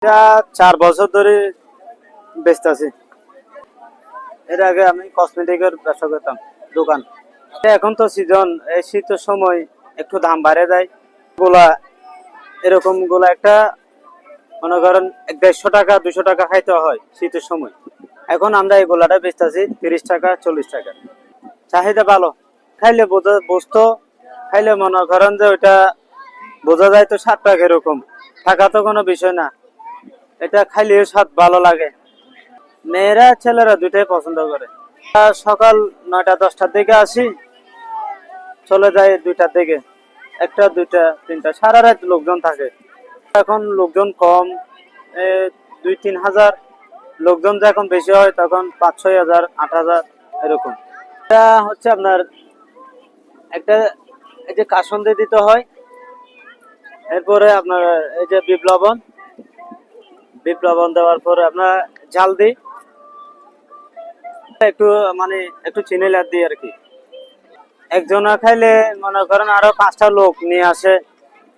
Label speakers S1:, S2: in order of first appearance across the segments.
S1: এটা 4 বছর ধরে বেচতেছি। এর আগে আমি কসমেটিকের ব্যবসা করতাম, দোকান। এখন তো সিজন, এই শীতের সময় একটু দাম বাড়ে যায়। গোলা এরকম গোলা একটা মনে করেন 150 টাকা 200 টাকা খাইতে হয় শীতের সময়। এখন আমরা এই গোলাটা বেচতেছি 30 টাকা 40 টাকা। চাহিদা ভালো, খাইলে বুঝতো, খাইলে মনে করেন যে ওইটা বোঝা যায় তো স্বাদটা এরকম। টাকা তো কোনো বিষয় না, এটা খাইলে স্বাদ ভালো লাগে। মেয়েরা ছেলেরা দুইটাই পছন্দ করে। সকাল 9টা 10টার দিকে আসি, চলে যায় 2টার দিকে। 1টা 2টা 3টা সারা রাত লোকজন থাকে। এখন লোকজন কম, 2-3 হাজার। লোকজন যখন বেশি হয় তখন 5-6 হাজার 8 হাজার এরকম। এটা হচ্ছে আপনার একটা, এই যে কাসুন্দি দিতে হয়, এরপরে আপনার এই যে বিপ্লবন দেওয়ার পরে আপনার ঝাল দিই, একটু মানে একটু চিনি লাদ দিই আর কি। একজনা খাইলে মনে করেন আরো 5টা লোক নিয়ে আসে,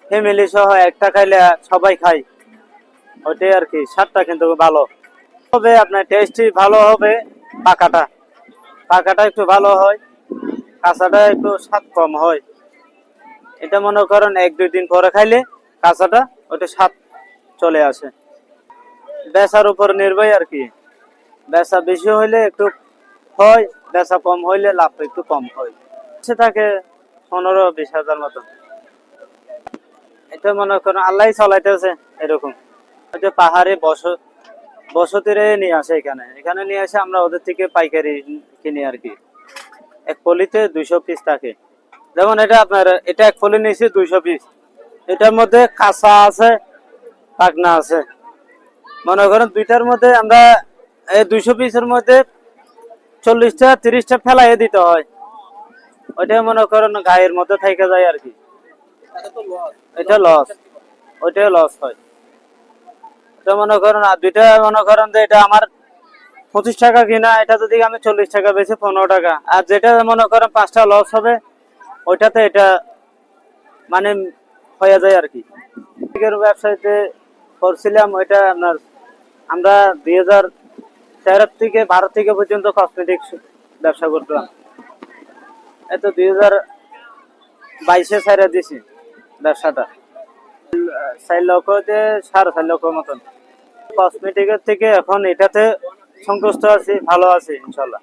S1: ফ্যামিলি সহ একটা খাইলে সবাই খায়। ওইটাই আর কি, স্বাদটা কিন্তু ভালো হবে, আপনার টেস্টই ভালো হবে। পাকাটা পাকাটা একটু ভালো হয়, কাঁচাটা একটু স্বাদ কম হয়। এটা মনে করেন 1-2 দিন পরে খাইলে কাঁচাটা ওইটা স্বাদ চলে আসে। বেচার উপর নির্ভর আর কি। বেচা বেশি হইলে একটু হয়, বেচা কম হইলে লাভ একটু কম হয়। সে থাকে 15-20 হাজার মতন। এটা মনে করেন আল্লাহ চলাইতেছে এরকম। ওই যে পাহাড়ে বসতিরে নিয়ে আসে, এখানে এখানে নিয়ে আসে, আমরা ওদের থেকে পাইকারি কিনি আর কি। এক পলিতে 200 পিস থাকে। যেমন এটা আপনার, এটা এক পলি নিয়েছে 200 পিস। এটার মধ্যে কাঁচা আছে, পাকনা আছে। মনে করেন দুইটার মধ্যে আমরা এই 200 পিসের মধ্যে 40টা 30টা ফেলাই দিতে হয়। ওইটা মনে করেন গায়ের মধ্যে থেকে যায় আর কি। এটা লস, ওইটাই লস হয়। এটা মনে করেন আর দুইটা মনে করেন যে এটা আমার 25 টাকা কিনা, এটা যদি আমি 40 টাকা বেশি 15 টাকা। আর যেটা মনে করেন 5টা লস হবে, ওইটাতে এটা মানে হয়ে যায় আর কি। ব্যবসায়ীতে করছিলাম ওইটা আপনার, আমরা 2013 থেকে 12 থেকে পর্যন্ত কসমেটিক্স ব্যবসা করতাম। এত 2022-এ ছাইড়া দিছি ব্যবসাটা। 4 লক্ষ 4.5 লক্ষ মতন। কসমেটিকের থেকে এখন এটাতে সন্তুষ্ট আছি, ভালো আছি ইনশাল্লাহ।